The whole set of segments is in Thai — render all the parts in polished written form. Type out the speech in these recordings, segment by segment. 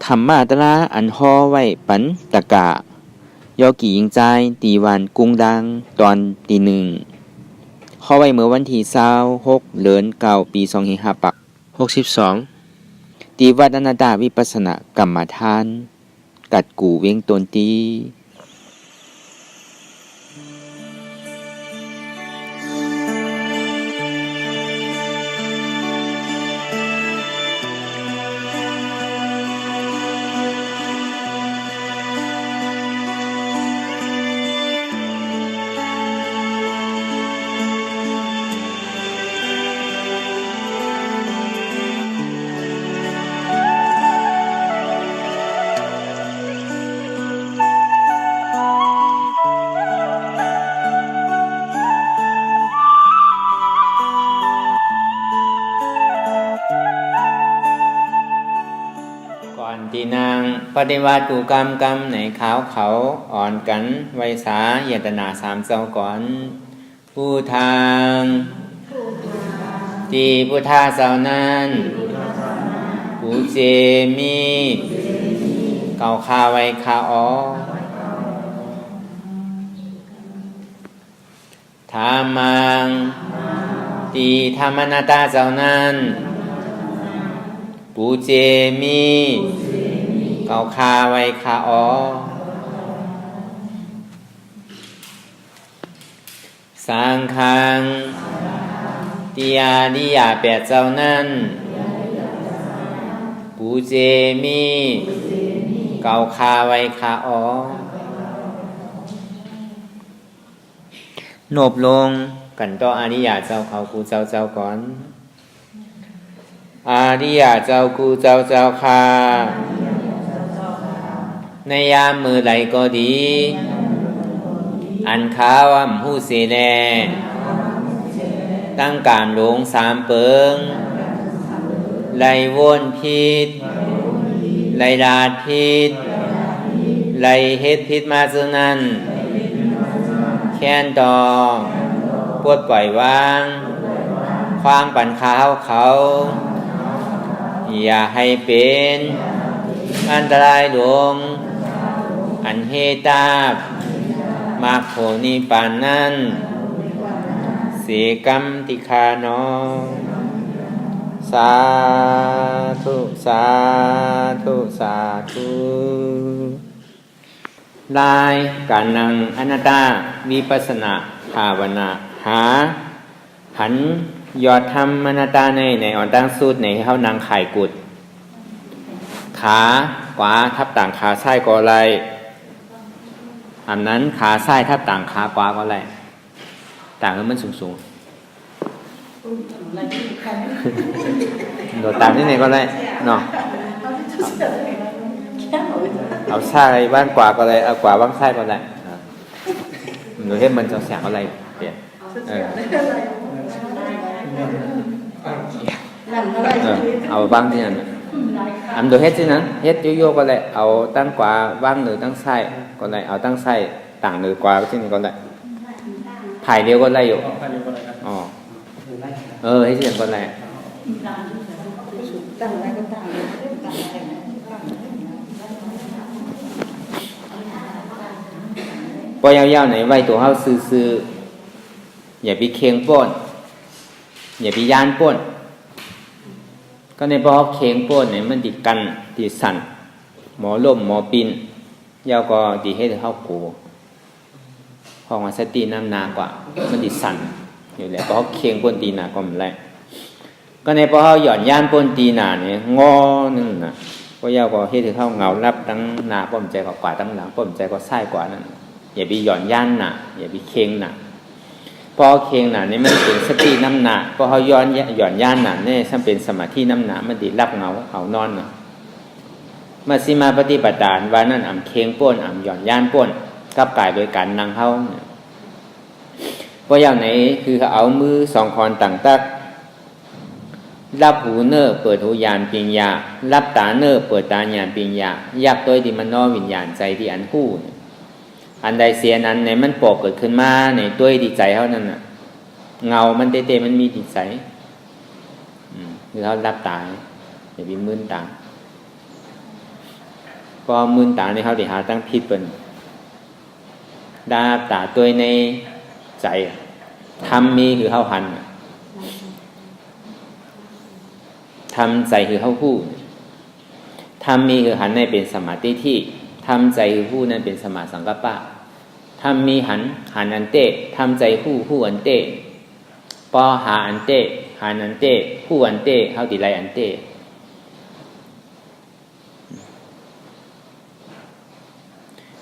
ธรรมาตราอันฮอไว้ปันตะกะยอกี่ยิงใจตีวันกุ้งดังตอนตีหนึ่งฮอไว้เมื่อวันที่26เดือน9ปี2562ตีวัดอนาตาวิปัสสนกรรมฐานกัดกูเวงตนตีตีนางปฏิวัติกูกรรมในขาวเขาอ่อนกันไวสาเยตนาสามเจ้าก่อนผู้ทางตีผู้ท่าเจ้านั้นผู้เจมีเก่าคาไว้คาอ๋อธามังตีธรรมนาตาเจ้านั้นผู้เจมีเก่าคาไว้คาอ๋อสังฆังติยาดิยาแปดเจ้านั้นปูเจมีเก่าคาไว้คาอ๋อนบลงกันต่ออาริยาเจ้าเขากูเจ้าก่อนอาริยาเจ้ากูเจ้าค่ะในยามมือไหลก็ดีอันขาวผู้เสแนตั้งการหลงสามเปิงไหลวนพิษไหลดาดพิษไหลเฮ็ดพิษมาซึ่งนั้นแค้นต่อปวดปล่อยวางความปั่นขาวเขาอย่าให้เป็นอันตรายหลงอันเฮตาบมากโผนิปานนั้นเสกัมติคานอสาธุสาธุสาธุลายการนั่งอนัตตาวิปัสสนาภาวนาหาหันยอดธรรมอนัตตาในอ่อนตั้งสูตรในเขานางไข่กุดขาขวาทับต่างขาซ้ายก็ไรอันนั้นขาซ้ายทับต่างขาขวาก็ไรต่างกันมันสูงโดดต่างที่ไหนก็ไรเนาะเอาซ้ายบ้านขวาก็ไรเอาขวาบ้านซ้ายก็ไรหนูเห็นมันจะแสงอะไรเปลี่ยนเอาบ้างที่นั่นอันโดยเฮ็ดที่นั้นเฮ็ดโยก็เลยเอาตั้งขวาบ้างหรือตั้งซ้ายก็เลยเอาตั้งซ้ายต่างหรือขวาที่นี่ก็เลยถ่ายเดียวก็เลยอยู่อ๋อให้ที่นั่นก็เลยพอยาวๆไหนไว้ตัวเฮาซื่อๆอย่าไปเคียงป้นอย่าไปย่านป้นก็ในบ่อเคียงป้นเนี่ยมันติดกันติดสั่นหมอล่มหมอปินยาวก็ดีให้เฮากูห้องสติน้ำนากว่ามันติดสั่นอยู่แล้วบ่อเคียงป้นตีหนาก็มันแหละก็ในบ่อหย่อนย่านป้นตีหนาเนี่ยงอนึงน่ะก็ยาวก็เฮ็ดให้เฮาเงารับตั้งหน้าป้อมใจกว่าตั้งหลังป้อมใจก็ซ้ายกว่านั่นอย่าไปหย่อนย่านน่ะอย่าไปเคียงน่ะพอเคียงหนานี่มันเป็นสติน้ำหนาพอเขาย้อนหย่อนย่านหนาเนี่ยถ้าเป็นสมาธิน้ำหนามันดีรับเงาเอานอนเนาะมาสิมาปฏิบัติตานว่านั่นอ่ำเคียงป้นอ่ำหย่อนย่านป้นกับกายโดยการนั่งเฮาเพราะอย่างไหนคือเอามือสองคอนต่างตักรับหูเนอเปิดหูญาณปิญญารับตาเนอเปิดตาญาณปิญญายักตัวที่มันนอวิญญาณใจที่อันคู่อันใดเสียนั้นในมันปกเกิดขึ้นมาในตัวดีใจเขานั่นน่ะเงามันเตะมันมีดีใจคือเขารับตาอย่าไปมึนตา พอมืนตาในเขาได้หาตั้งผิดเป็นดาตาตัวในใจทำมีคือเขาหันทำใจคือเขาพูดทำมีคือหันในเป็นสมาธิที่ทำใจคือผู้นั้นเป็นสมาสังกัปปะทำมีหันอันเตทำใจผู้อันเตปอหาอันเตหันอันเตผู้อันเตเขาติไรอันเต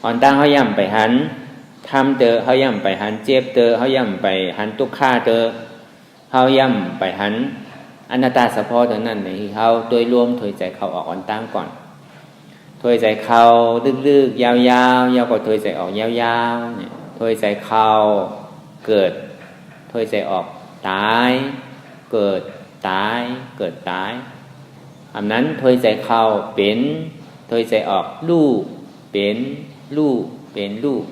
อ่อนตั้งเขาย่ำไปหันทำเตอเขาย่ำไปหันเจ็บเตอเขาย่ำไปหันทุกข้าเตอเขาย่ำไปหันอนัตตาสะพอเท่านั้นที่เขาโดยรวมถอยใจเขาออกอ่อนตั้งก่อนถอยใจเขาลึกๆยาวๆยาวกว่าถอยใจออกยาวๆเนี่ยถอยใจเขาเกิดถอยใจออกตายเกิดตายเกิดตายอันนั้นถอยใจเขาเป็นถอยใจออกลูกเป็นลูกเป็นลูก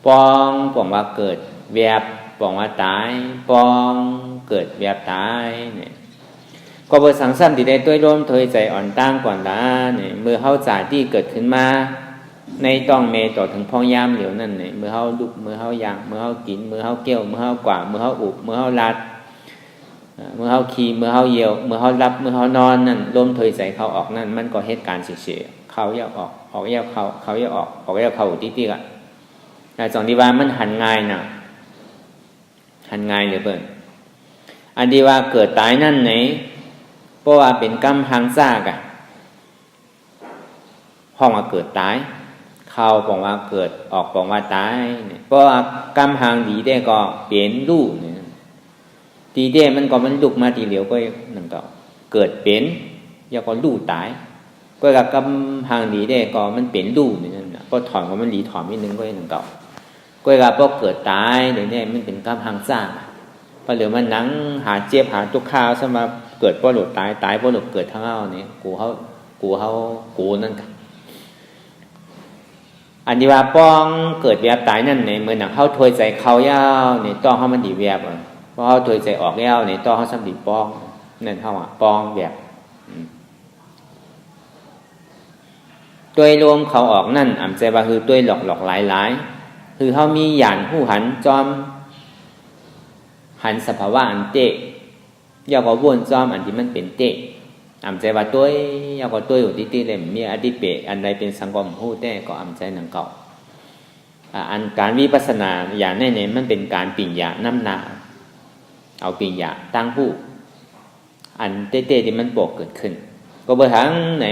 ปองว่าเกิดแวบปองว่าตายปองเกิดแวบตายเนี่ยก็บทสังสรรค์ที่ได้ตัวร่วมถอยใจอ่อนตั้งก่อนละเนี่ยเมื่อเข้าจ่าที่เกิดขึ้นมาในต้องเมต่อถึงพองยามเหลียวนั่นเนี่ยเมื่อเข้าลุกเมื่อเข้ายางเมื่อเข้ากินเมื่อเข้าเกี่ยวเมื่อเข้ากว่าเมื่อเข้าอุบเมื่อเข้าลัดเมื่อเข้าขี่เมื่อเข้าเยี่ยวเมื่อเข้ารับเมื่อเข้านอนนั่นร่วมถอยใจเขาออกนั่นมันก็เหตุการณ์เฉยๆเขาอยากออกอยากเขาอยากออกอยากเขาติ๊กๆอ่ะแต่สองดีว่ามันหันง่ายน่ะหันง่ายเหลือเกินอันดีว่าเกิดตายนั่นไหนเพราะว่าเป็นกรรมทางซากอะห้องว่าเกิดตายเข้าบอกว่าเกิดออกบอกว่าตายเนี่ยเพราะว่ากรรมทางดีได้ก็เปลี่ยนรูปเนี่ยดีได้มันก็มันลุกมาทีเหลียวก็นั่นก็เกิดเป็นแล้วก็รูปตายก็กับกรรมทางดีได้ก็มันเปลี่ยนรูปเนี่ยนะก็ถอนก็มันหลีถอนนิดนึงก็นั่นก็กับพอเกิดตายเดี๋ยวนี้มันเป็นกรรมทางซากพอเหลือมันนั่งหาเจ็บหาทุกข้าวสำหรับเกิดเพราะหลุดตายเพราะหลุดเกิดทั้งเอาเนี่ยกูนั่นกันอันนี้ว่าป้องเกิดแบบตายนั่นเนี่ยเหมือนหนังเข้าถวยใจเขายาวเนี่ยต้องเขามันดีแบบเพราะเขาถวยใจออกยาวเนี่ยต้องเขาสำดีป้องนั่นเขาอ่ะป้องแบบโดยรวมเขาออกนั่นอ่ำใจว่าคือด้วยหลอกหลายคือเขามีหยานผู้หันจอมหันสภาวะอันเตะยาวก็วนจอมอันที่มันเป็นเตะอ่ำใจว่าตัวยาวก็ตัวอยู่ที่เลยมีอดีเปะอันใดเป็นสังกรมหู้แต่ก็อ่ำใจหนังเก่าอันการวิปัสสนาอย่างแน่ๆมันเป็นการปิ่งยาน้ำนาเอาปิ่งยาตั้งผู้อันเตะที่มันโปกเกิดขึ้นก็เบอร์ทั้งไหน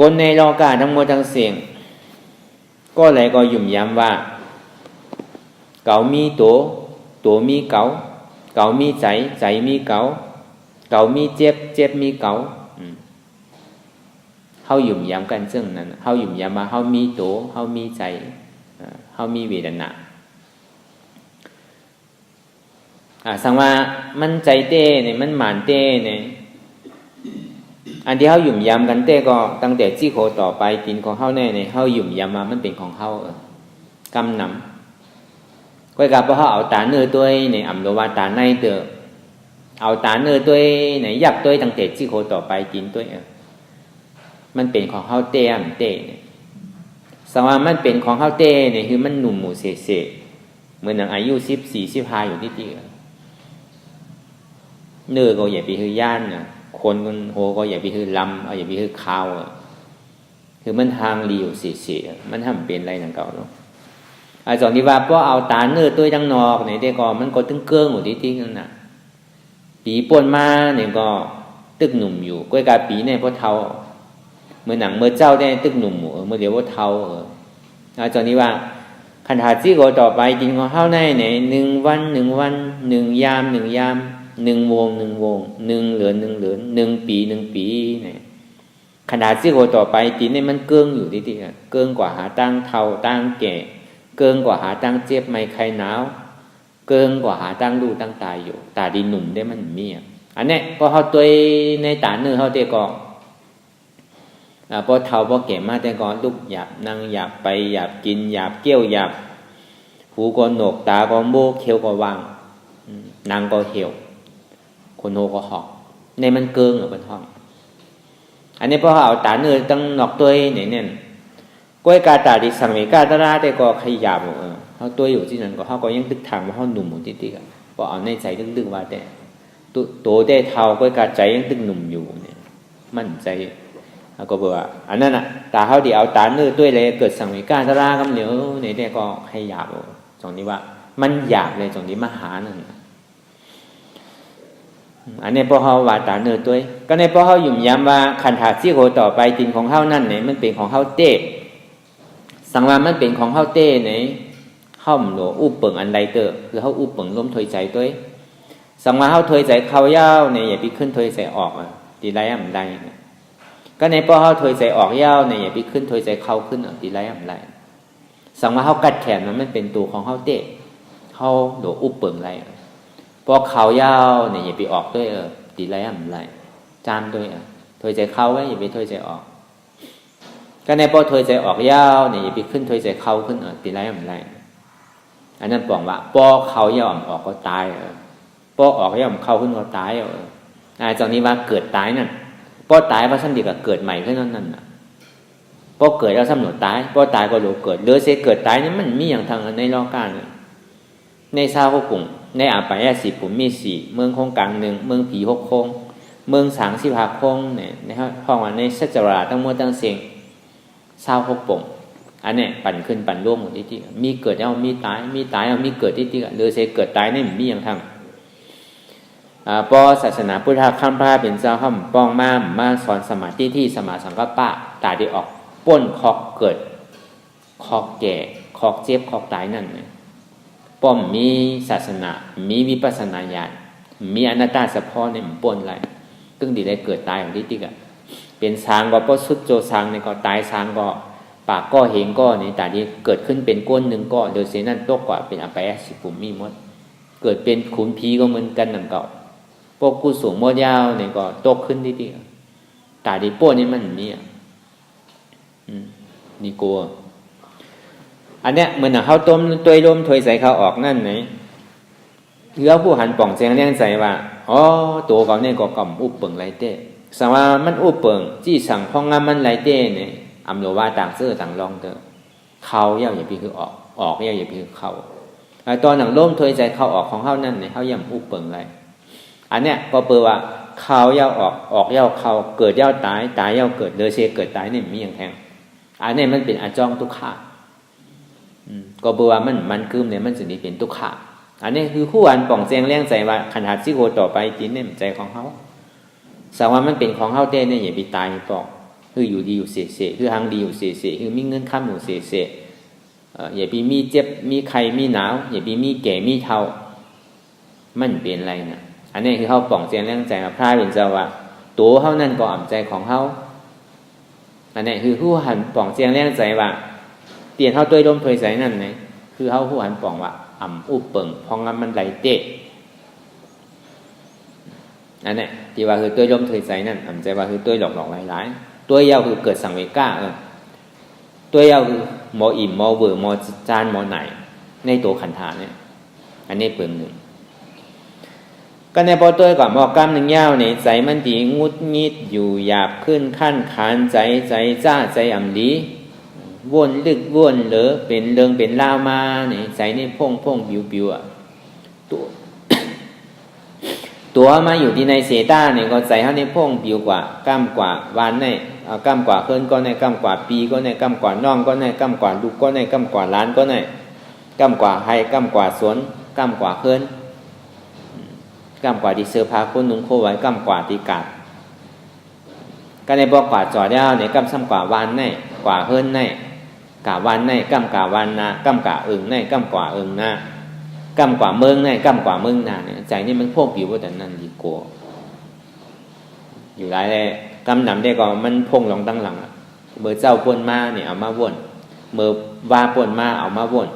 คนในโลกาทั้งหมดทั้งเสียงก็เลยก็ยุ่มย้ำว่าเก่ามีตัวมีเก่ามีใจมีเก่ามีเจ็บมีเก่าเฮาหยุ่มย้ำกันซึ่งนั้นเฮาหยุ่มย้ำว่าเฮามีตัวเฮามีใจเฮามีเวทนาสังว่ามันใจเต้เนี่ยมันหมานเต้เนี่ยอันที่เฮาหยุ่มย้ำกันเต้ก็ตั้งแต่จี้โคต่อไปตีนของเฮาแน่เนี่ยเฮาหยุ่มย้ำมามันเป็นของเฮากำนำก็กับว่าเอาตาเนื้อตัวเนี่ยอ่ำโลวาตาในเตอเอาตาเนื้อตัวเนี่ยยักตัวตั้งแต่จี้โคต่อไปตีนตัวมันเป็นของเฮาเต้มเต้เนี่ยสว่ามันเป็นของเฮาเต้เนี่ยคือมันหนุ่มหมู่เสะเหมือนอายุ14-15อยู่ที่เนื้อก็อย่าไปคือย่านนะคนโหก็อย่าไปคือลำเอาอย่าไปคือข้าวคือมันทางรีอยู่เสะมันทำเป็นอะไรนั่นเก่าเนาะสองที่ว่าเพราะเอาตาเนื้อตัวดังนอกเนี่ยได้ก็มันก็ตึงเกิ้งอยู่ที่นั่นน่ะปีป่นมาเนี่ยก็ตึกหนุ่มอยู่ก้อยกาปีเนี่ยเพราะเท่าเมื่อหนังเมื่อเจ้าได้ตึกหนุ่มเมื่อเดี๋ยวว่าเท่าสองที่ว่าขันหาจี้ก็ต่อไปกินของข้าวในเนี่ย1 วัน1 ยาม1 โวง1 เหลือน1 ปีเนี่ยขนาดซี่โกต่อไปตีนเนี่ยมันเกิ้งอยู่ที่เกิ้งกว่าหาตั้งเท่าตั้งแก่เกิ้งกว่าหาตั้งเจ็บไม่ใครหนาวเกิ้งกว่าหาตั้งลูกตั้งตายอยู่ตาดีหนุ่มได้มันมีอันนี้พอเขาตัวในตาเนื้อเขาเตะก็พอเท่าพอแก่มาแต่ก่อนลูกหยาบนั่งหยาบไปหยาบกินหยาบเกี้ยวหยาบหูก็หนวกตาก็โบกเขียวก็วางนางก็เหี่ยวคนโหก็หอกในมันเกิ้งบนห้อง อันนี้พอเอาตาเนื้อตั้งนอกตัวเนี่ยก้อยกาตาดิสังเวกาตราแต่ก็ขยับเขาตัวอยู่ที่นั่นก็เขาก็ยังตึกทางว่าเขาหนุ่มติดกันพอเอาในใจตึกๆว่าแต่ตัวได้เท่าก้อยกาใจยังตึกหนุ่มอยู่เนี่ยมั่นใจก็บอกว่าอันนั้นอ่ะตาเขาดีเอาตาเนื้อตัวเลยเกิดสังเวกาตรากำเหนียวเนี่ยก็ขยับตรงนี้ว่ามันหยาบเลยตรงนี้มหานั่นอันนี้พอเขาว่าตาเนื้อตัวก็ในพอเขาหยุ่มย้ำว่าขันถาซี่โคต่อไปตินของเขานั่นเนี่ยมันเป็นของเขาเต้สังว่ามันเป็นของเขาเต้เนี่ยเขาหนูอุปเปิงอันใดเตอคือเขาอุปเปิงล้มถอยใจตัวสังว่าเขาถอยใจเขาเย้าเนี่ยอย่าไปขึ้นถอยใจออกตีไรอันใดก็ในพอเขาถอยใจออกเย้าเนี่ยอย่าไปขึ้นถอยใจเขาขึ้นตีไรอันใดสังว่าเขากัดแขนมันเป็นตัวของเขาเต้เขาหนูอุปเปิงไรพอเขาเย้าเนี่ยอย่าไปออกด้วยตีไรอันใดจามด้วยถอยใจเขาไว้อย่าไปถอยใจออกก็ในพอถอยใจออกยาวเนี่ยอย่าไปขึ้นถอยใจเข้าขึ้นตีไรอะไรอันนั้นบอกว่าพอเขายาวออกก็ตายพอออกยาวเข้าขึ้นก็ตายจากนี้ว่าเกิดตายนั่นพอตายว่าสันติก็เกิดใหม่ขึ้นนั่นพอเกิดแล้วสำหรับตายพอตายก็รู้เกิดเลือเสียเกิดตายนี่มันมีอย่างทางในโลกาในซาหกปุ่งในอาปายาสีปุ่มมีสี่เมืองโคงกลางหนึ่งเมืองผีหกโคงเมืองสางสิบหาโคงเนี่ยนะครับห้องว่าในสัจจราตั้งมวลตั้งเสียงเศร้าหกป่งอันนี้ปั่นขึ้นปั่นร่วมหมดที่มีเกิดเอามีตายมีตายเอามีเกิดที่เรือเสเกิดตายนี่มีอย่างทำพอศาสนาพุทธข้ามพระเป็นเจ้าข้ามปองมาสอนสมาธิที่สมาสังกัปปะตาได้ออกป้นคอกเกิดคอกแก่คอกเจ็บคอกตายนั่นป้อมมีศาสนามีวิปัสสนาญาณมีอนัตตาเฉพาะในมันป้นอะไรตึงดีได้เกิดตายของที่เป็นช้างก็เพราะสุดโจช้างเนี่ยก็ตายช้างก็ปากก็เหงก็ในแต่ที่เกิดขึ้นเป็นก้นหนึ่งก็โดยเสียนั่นตกกว่าเป็นอภัยสิปุ่มมีมดเกิดเป็นขุนผีก็เหมือนกันนั่นเก่าพวกกูสูงมดยาวเนี่ยก็ตกขึ้นที่แต่ที่ป้นนี่มันมีนี่กลัวอันเนี้ยเหมือนเขาต้มตัวลมถอยใส่เขาออกนั่นไหนเรือผู้หันป่องแจงเลี้ยงใจว่าอ๋อตัวเขาเนี่ยก็กำอุบเปิงไรเต้สว่ามันอุเปิงจี้สั่งพ้องงามมันไรเต้เนี่ยอำโลว่าต่างเสื้อต่างรองเตอเขาเย่าอย่าพี่คือออกเย่าอย่าพี่คือเขาตอนหนังร่มถอยใจเขาออกของเขานั่นเนี่ยเขาย่ำอุเปิงไรอันเนี้ยก็เปิดว่าเขาเย่าออกเย่าเขาเกิดเย่าตายเย่าเกิดเลยเชเกิดตายเนี่ยมีอย่างแทงอันนี้มันเป็นอาจองทุกข์ก็เปิดว่ามันคืมเนี่ยมันจะมีเป็นทุกข์อันนี้คือคู่อันป่องแจงเลี้ยงใจว่าขนาดซิโกต่อไปจีนเนี่ยใจของเขาสาวว่ามันเป็นของเขาเต้เนี่ยอย่าไปตายปอกคืออยู่ดีอยู่เสียคือหางดีอยู่เสียคือมีเงินค้ำอยู่เสียอย่าไปมีเจ็บมีไข้มีหนาวอย่าไปมีแก่มีเฒ่ามันเป็นอะไรนะอันนี้คือเขาป่องเสียงเรื่องใจมาพระเป็นเจ้าว่าตัวเขานั่นก็อ่ำใจของเขาอันนี้คือผู้หันป่องเสียงเรื่องใจว่าเตียนเขาตัวลมถอยใจนั่นไงคือเขาผู้หันป่องว่าอ่ำอุบเปิงพองงั้นมันไหลเตะอันนี้ที่ว่าคือตัวลมถอยใจนั่นอ่ำใจว่าคือตัวหลอกหลายตัวยาวคือเกิดสังเวก้าตัวยาวคือหมออิ่มหมอเบื่อหมอจานหมอไหนในตัวขันธาเนี่ยอันนี้เปิ่มหนึ่งก็ในพอตัวก่อนหมอกล้ามหนึ่งยาวเนี่ยใจมันดีงุดงิดอยู่หยาบขึ้นขั้นขานใจจ้าใจอ่ำดีวนลึกวนเหลือเป็นเรื่องเป็นเล่ามาเนี่ยใจนี่พ่งบิวตัวมาอยู่ที่ในเสตาเนี่ยก็ใจเขาในพ่งบิวกว่าก้ามกว่าวันในก้ามกว่าเคินก็ในก้ามกว่าปีก็ในก้ามกว่าน้องก็ในก้ามกว่าลูกก็ในก้ามกว่าล้านก็ในก้ามกว่าไฮก้ามกว่าสวนก้ามกว่าเคินก้ามกว่าที่เสื้อผ้าคนนุ่งโคไว้ก้ามกว่าที่กาดก็ในบอกกว่าจอดยาวเนี่ยก้ามซ้ำกว่าวันในกว่าเคินในกาวันในก้ามกว่าวันนาก้ามกว่าอึ่งในก้ามกว่าอึ่งนากำกว่าเมืองในกำกว่าเมืองนาเนี่ยใจนี่มันพวกผิวแต่นั่นดีกว่าอยู่หลายเลยกำหนำได้ก็มันพงลงตั้งหลังเบอร์เจ้าป่นมาเนี่ยเอามาวนเบอร์ว่าป่นมาเอามาวน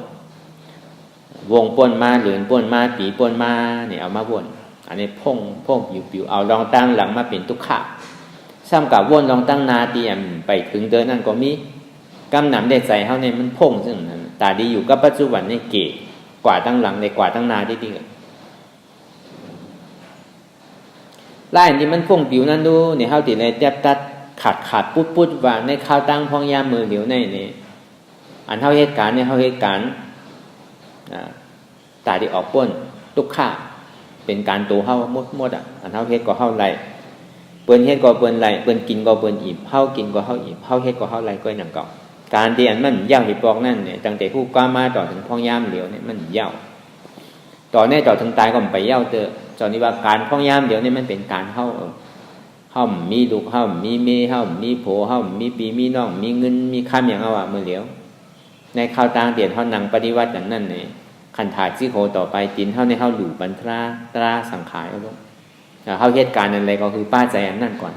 วงป่นมาเหลือนป่นมาปีป่นมาเนี่ยเอามาวนอันนี้พงผิวเอาลองตั้งหลังมาเป็นทุกขะซ้ำกับวนลองตั้งนาเตียมไปถึงเดินนั่นก็มีกำหนำได้ใจเขาเนี่ยมันพงซึ่งตาดีอยู่กับปัจจุบันในเกศกว่าตั้งหลังในกว่าตั้งนาที่ดีไล่ที่มันพุ่งผิวนั่นดูเนี่ยเขาติดเลยแทบตัด ขาดปุ๊ดว่าในข้าวตั้งพองยามมือเหลียวในนี่อันเท่าเหตุการณ์เนี่ยเท่าเหตุการณ์ตาที่ออกป้นทุกข้าเป็นการตัวเฮาหมดอันเท่าเหตุก็เฮาไรเปิ้นเฮ็ดก็เปิ้นไรเปิ้นกินก็เปิ้นอิ่มเฮากินก็เฮาอิ่มเฮาเฮ็ดก็เฮาไรก็อย่างเก่าการที่อันมันยาวที่ปอกนั่นเนี่ยตั้งแต่ผู้ก้ามาต่อถึงพองยามเหลียวเนี่ยมันยาวต่อแน่ต่อถึงตายก็ไปยาวเตอจอนี้ว่าการพองยามเหลียวเนี่ยมันเป็นการเฮามีลูกเฮามีเมเฮามีโผเฮามีปีมีน้องมีเงินมีคำอย่างเอามือเหลียวในข้าวตางเดียนเฮานั่งปฏิวัติอย่างนั้นเนี่ยขันถาจิโคต่อไปจินเฮาในเฮาหลู่บรรทราสังขารเอาลงเฮาเหตุการณ์อะไรก็คือป้าใจอันนั้นก่อน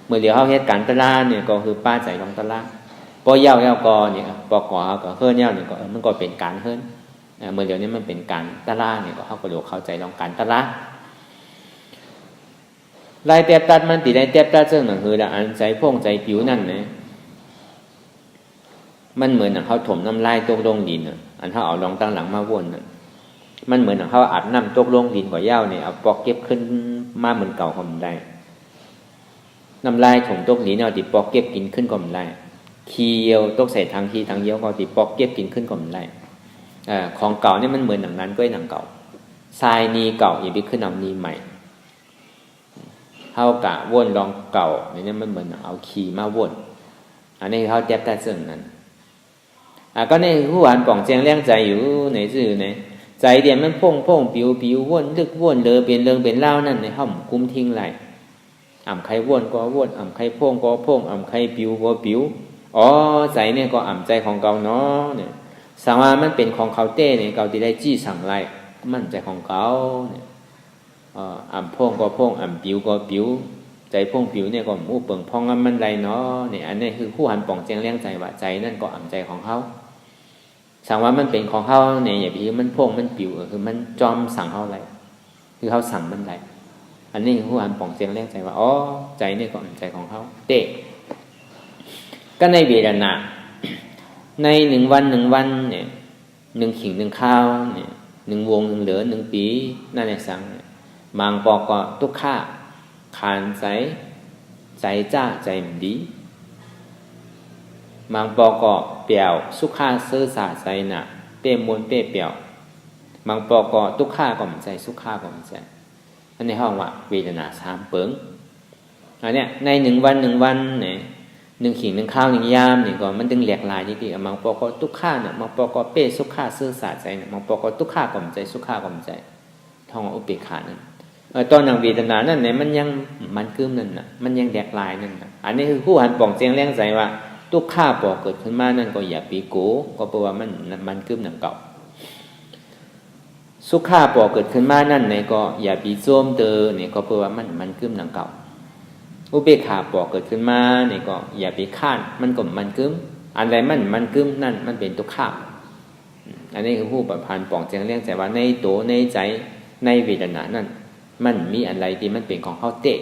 เมื่อเหลียวเฮาเหตุการณ์ตะลาเนี่ยก็คือป้าใจของตะลาพอเย้ากอเนี่ยปอกอก็เฮิรนเย้าเนี่ยก็มันก็เป็นการเฮิรนเมื่อเดี๋ยวนี้มันเป็นการตะลาเนี่ยก็เฮาก็รู้เข้าใจลองการตะลาลายเตียบตัดมันติได้เตียบตัดเรื่องหนังคือละอันใจพ่งใจผิวนั่นเนี่ยมันเหมือนอย่างเขาถมน้ำลายตกลงดินอันเขาเอารองตั้งหลังมาวนมันเหมือนอย่างเขาอาบน้ำตกลงดินกว่าเย้าเนี่ยเอาปอกเก็บขึ้นมาเหมือนเก่าก็ไม่ได้น้ำลายถมตกดินเอาติปอกเก็บกินขึ้นก็ไม่ได้ขี้เยี่ยวตกใส่ทางขี้ทางเยี่ยวก็ติปอกเก็บกินขึ้นก็ไม่ได้ของเก่าเนี่ยมันเหมือนหนังนั้นก็หนังเก่าทรายนีเก่าอย่าไปขึ้นเอานีใหม่เฮากะวนรองเก่าเนี่ยมันเหมือนเอาขี้มาวนอันนี้เขาแจ๊บแต่ซึ่งนั้นก็ในผู้อ่านป่องแจงแรงใจอยู่ในซื่อในใจเดียนมันพ่งปิววนลึกวนเลอเป็นเรื่องเป็นเล่านั่นในห้องคุ้มทิ้งไหลใครวนก็วนใครพ่งก็พ่งใครปิวก็ปิวอ๋อใจเนี่ยก็ใจของเก่าเนาะเนี่ยสังว่ามันเป็นของเขาเต้เนี่ยเก่าที่ได้จี้สั่งไรมันใจของเก่าเนี่ยพ่งก็พ่งปิวก็ปิวใจพ่งปิวเนี่ยก็มู่เปิงพองมันไรเนาะเนี่ยอันนี้คือผู้หันป่องแจงเลี้ยงใจว่าใจนั่นก็ใจของเขาสั่งว่ามันเป็นของเขาเนี่ยอย่าไปมันพ่งมันปิวคือมันจอมสั่งเขาอะไรคือเขาสั่งมันไรอันนี้คือผู้หันป่องแจงเลี้ยงใจว่าอ๋อใจเนี่ยก็ใจของเขาเตะก็ในเวทนาใน1 วันเนี่ย1 ขิง 1 ข้าวเนี่ย1 วง 1 เหลือ 1 ปีนั่นแหละสั่งบางปอกก็ทุกข้าขานใจจ้าใจมันดีบางปอกก็เปี่ยวสุข้าเสื้อสาใจหนะเป้มวนเป้เปี่ยวบางปอกก็ทุกข้าก็มันใจสุข้าก็มันใจอันนี้ห้องว่าเวทนา3 เปิงอันเนี้ยใน1 วันเนี่ย1 ขิง 1 ข้าว 1 ยามนี่ก็มันดึงแหลกลายที่บางปอกก็ทุกข้าเนี่ยบางปอกก็เป้สุข้าเสื้อสาใจเนี่ยบางปอกก็ทุกข้าก็มันใจสุข้าก็มันใจท่องอุเบกขานั่นตอนอย่างเวทนานั่นเนี่ยมันยังมันกึ้มนั่นน่ะมันยังแดกลายนั่นน่ะอันนี้คือผู้หันป่องแจงแรงใจว่าทุกข้าปอกเกิดขึ้นมานั่นก็อย่าปีโกก็เพราะว่ามันกึ้มหนังเก่าสุข้าปอกเกิดขึ้นมานั่นเนี่ยก็อย่าปีโจมเตอเนี่ยก็เพราะว่ามันกึ้มหนังเก่าอุเบกขาปอกเกิดขึ้นมาเนี่ยก็อย่าไปข้านมันก็มันกึ้มอันใดมันกึ้มนั่นมันเป็นทุกข้าอันนี้คือผู้ประพันธ์ป่องแจงแรงใจว่าในตัวในใจในเวทนานั่นมันมีอะไรที่มันเป็นของเขาเตะ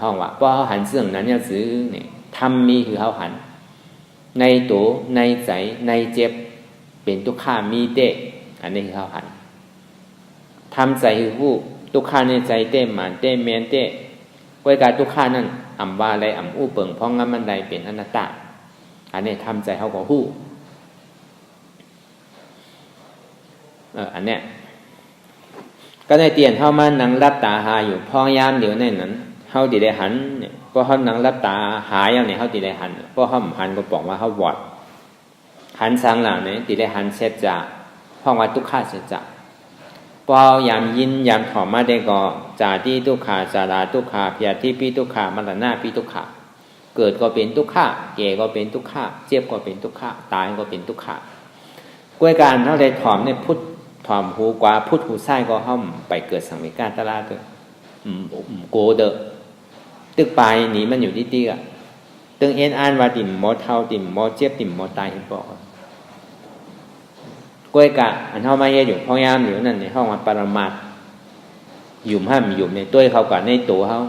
ห้องว่าเพราะเขาหันเสื่องนั้นเนี่ยซื้อเนี่ยทำมีคือเขาหันในตัวในใจในเจ็บเป็นทุกข้ามีเตะอันนี้คือเขาหันทำใจคือผู้ทุกข้าในใจเตะหมันเตะเมียนเตะไว้การทุกข้านั่นว่าอะไรอู้เปิงเพราะงั้นมันใดเป็นอนัตตาอันนี้ทำใจเขาก็หู้อันเนี้ยก็ในเตียนเข้ามานั่งรับตาหาอยู่พอยามเดี๋ยวในนั้นเขาติได้หันเนี่ยพอเขานั่งรับตาหาอย่างนี้เขาติได้หันพอเขาหันก็บอกว่าเขาวอดหันสังหลังเนี่ยติได้หันเสร็จจะห้องว่าทุกข้าเสร็จจะพอยามยินยามถอมมาได้ก็จาที่ทุกขาจาราทุกขาพยาธิปีทุกขามรณะปีทุกขาเกิดก็เป็นทุกขาแก่ก็เป็นทุกขาเจ็บก็เป็นทุกขาตายก็เป็นทุกขากล้วยการเท่าใดถอมเนี่ยพุทธถอมหูกว่าพุทธหูไส้ก็ห้อมไปเกิดสังเวชการตลาดเลยโกเดอตึกปลายหนีมันอยู่ที่ตีอ่ะตึงเอ็นอ่านว่าติ่มหมอเท่าติ่มหมอเจ็บติ่มหมอตายเห็นบอกกล้วยกะอันเท่ามาเยอะอยู่พอยามอยู่นั่นในห้องว่าปรมาตหยุ่มห้ามหยุ่มในตัวเขาก่อนในตัวเขา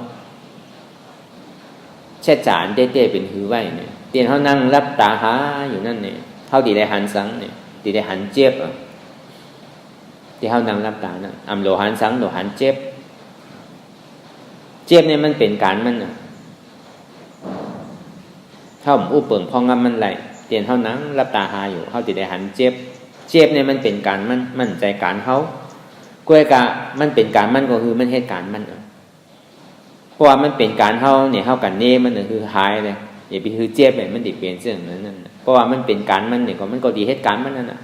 แช่จานเต้เป็นหือไว้เนี่ยเตียนเขานั่งรับตาหาอยู่นั่นเนี่ยเขาตีได้หันสังเนี่ยตีได้หันเจ็บที่เขานั่งรับตานั่นโลหันสังโลหันเจ็บเนี่ยมันเป็นการมัน ถ้าผมอู้เปิงพองำมันไหลเตียนเท่านั้นรับตาหาอยู่เขาติได้หันเจ็บเนี่ยมันเป็นการมั่นใจการเขากล้วยกะมันเป็นการมันก็คือมันเหตุการณ์มันเพราะว่ามันเป็นการเขาเนี่ยเขากันเน่มันคือหายเลยอย่าไปคือเจ็บเนี่ยมันติเปลี่ยนเรื่องนั้นเพราะว่ามันเป็นการมันเนี่ยก็มันก็ดีเหตุการณ์มันนั่นน่ะ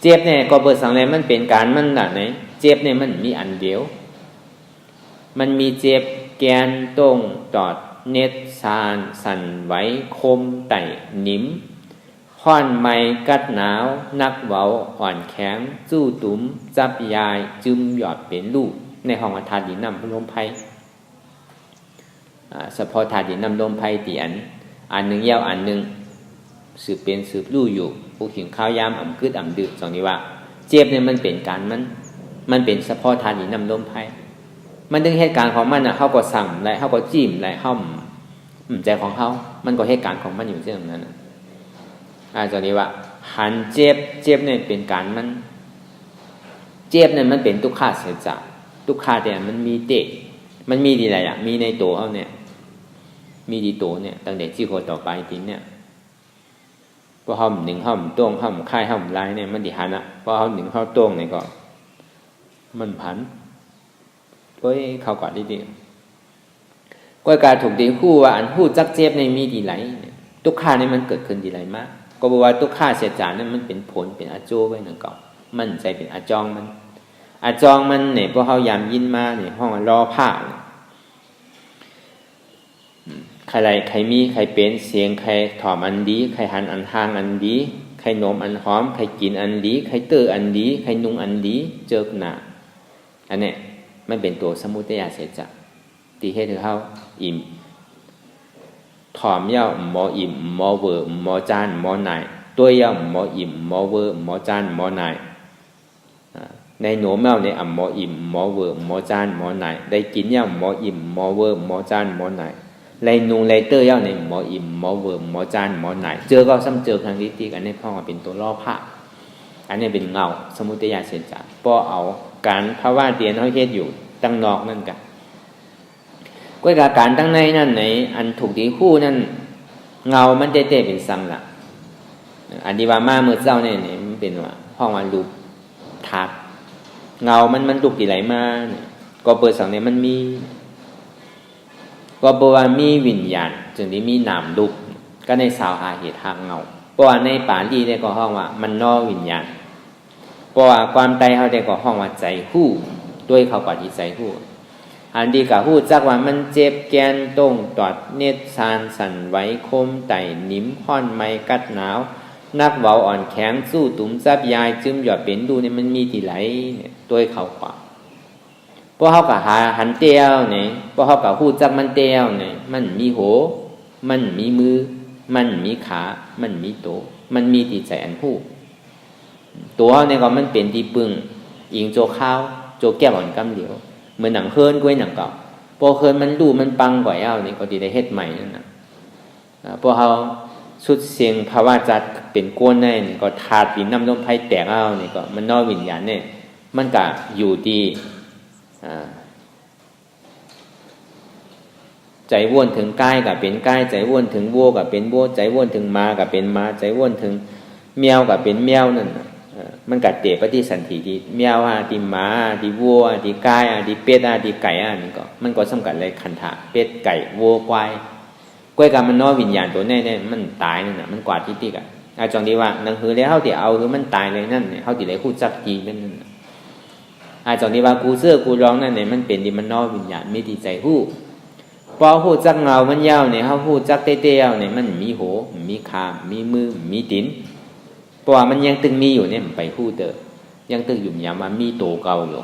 เจ็บเนี่ยก็เปิดสังเลยมันเป็นการมันน่ะไหนเจ็บเนี่ยมันมีอันเดียวมันมีเจ็บแกนตรงตอดเน็ตซานสั่นไหวคมไต่นิ่มห้อนไม้กัดหนาวนักเว้าอ่อนแข็งจู้ตุ้มจับยายจึมหยอดเป็นลูกในห้องธาตุดินน้ำลมไผ่เฉพาะธาตุดินน้ำลมไผ่ตีอันหนึ่งยาวอันหนึ่งสืบเป็นสืบลู่อยู่ผู้ขิงข้าวยามอ่ำกึดอ่ำดืดสองนี้ว่าเจ็บเนี่ยมันเป็นการมันเป็นเฉพาะธาตุดินน้ำลมไผ่มันถึงเหตุการณ์ของมันเขาก็สั่งและเขาก็จิ้มและเขาใจของเขามันก็เหตุการณ์ของมันอยู่เช่นนั้นจนนี้ว่าหันเจ็บเนี่ยเป็นการมันเจ็บเนี่ยมันเป็นทุกขาเสียจากทุกขาแต่มันมีเตะมันมีดีอะไรมีในตัวเขาเนี่ยมีดีตัวเนี่ยตั้งแต่ที่คนต่อไปทีเนี่ยพอเขาหนึ่งเขาต้วงเขาค่ายเขาลายเนี่ยมันดีหันพอเขาหนึ่งเขาต้วงเนี่ยก็มันผันก็เข้าก่อนดีๆก็การถูกตีคู่ว่าอันพูดจักเจ็บในมีดีไรทุกขาเนี่ยมันเกิดขึ้นดีไรมากก็บอกว่าทุกขาเสียจานนั้นมันเป็นผลเป็นอาโจไว้หนึ่งก่อนมันใจเป็นอาจองมันอาจองมันเนี่ยพอเขายามยินมาเนี่ยห้องรอผ้าใครมีใครเป็นเสียงใครถอมอันดีใครหันอันทางอันดีใครโน้มอันหอมใครกินอันดีใครเตออันดีใครนุ่งอันดีเจอหนาอันเนี้ยมันเป็นตัวสมุทัยเสียจากตีให้เธอเขาอิ่มถอมเย่าหมออิ่มหมอเวอร์หมอจานหมอไหนตัวเย่าหมออิ่มหมอเวอร์หมอจานหมอไหนในหนูแมวในหมออิ่มหมอเวอร์หมอจานหมอไหนได้กินเย่าหมออิ่มหมอเวอร์หมอจานหมอไหนไรนุ่งไรเตอเย่าในหมออิ่มหมอเวอร์หมอจานหมอไหนเจอก็ซ้ำเจอครั้งที่ตีกันในพ่อมาเป็นตัวล่อผ้าอันนี้เป็นเงาสมุทัยเสียจากป้อเอาการภาวะเตียนเขาเฮ็ดอยู่ตั้งนอกนั่นกันก็การตั้งในนั่นไหนอันถูกตีคู่นั่นเงามันเตะเป็นซ้ำละอันที่ว่ามาเมื่อเจ้าเนี่ยมันเป็นว่าห้องวันรูปถาดเงามันลุกที่ไหลมาก็เปิดสังเนี่ยมันมีก็บอกว่ามีวิญญาณจึงที่มีนามลุกก็ในสาวหาเหตุทางเงาเพราะว่าในป่าลีเนี่ยก็ห้องว่ามันนอวิญญาณเพราะว่าความใจเขาได้ก็ห้องว่าใจคู่ด้วยเขาปฏิใจคู่อันดีกับหู้จักว่ามันเจ็บแกนตรงตอดเน็ตซานสั่นไหวคมไต่นิ่มห้อนไม้กัดหนาวนักเว้าอ่อนแข็งสู้ตุ้มจับยายจึมหยอดเป็นดูเนี่ยมันมีที่ไหลเนี่ยด้วยเขากว่าพวกเขากับหันเตี้ยวเนี่ยพวกเขากับหู้จักมันเตี้ยวเนี่ยมันมีโหมันมีมือมันมีขามันมีโตมันมีที่ใจอันหู้ตัวเนี่ยก็มันเป็นที่ปึงอิงโจข้าวโจแก้วอ่อนกำเหลียวเหมือนหนังเคินกล้วยหนังเก่าพอเคินมันดูมันปังกว่าเอานี่ก็ดีได้เฮ็ดใหม่นั่นนะพอเขาชุดเสียงภาวะจัดเป็นก้นได้นี่ก็ถาดดินน้ำลมไผ่แตกเอานี่ก็มันนอวิญญาณเนี่ยมันก็อยู่ที่ใจว่นถึงกายก็เป็นกายใจว่นถึงวัวก็เป็นวัวใจว่นถึงม้าก็เป็นม้าใจว่นถึงแมวก็เป็นแมวนั่นมันกัดเตะปฏิสันติที่แมวที่หมาที่วัวที่กายที่เป็ดที่ไก่นี่ก็มันก็สำคัญเลยขันธะเป็ดไก่วัวควายกล้วยกับมันนอวิญญาณตัวแน่ๆมันตายนั่นน่ะมันกวาดที่ติกจองดีว่านังคือแล้วเฮาที่เอาคือมันตายเลยนั่นเนี่ยเฮาที่ได้คู่จักจีเป็นนั่นจองดีว่ากูเสื้อกูร้องนั่นเนี่ยมันเป็นที่มันนอวิญญาณมีที่ใจฮู้พอฮู้จักเงามันยาวเนี่ยเฮาฮู้จักเตี้ยๆเนี่ยมันมีโหมีขามีมือมีตีนเพราะว่ามันยังตึงมีอยู่เนี่ยมันไปฮู้เด้อยังตึงอยู่ยามว่ามีโตเก่าอยู่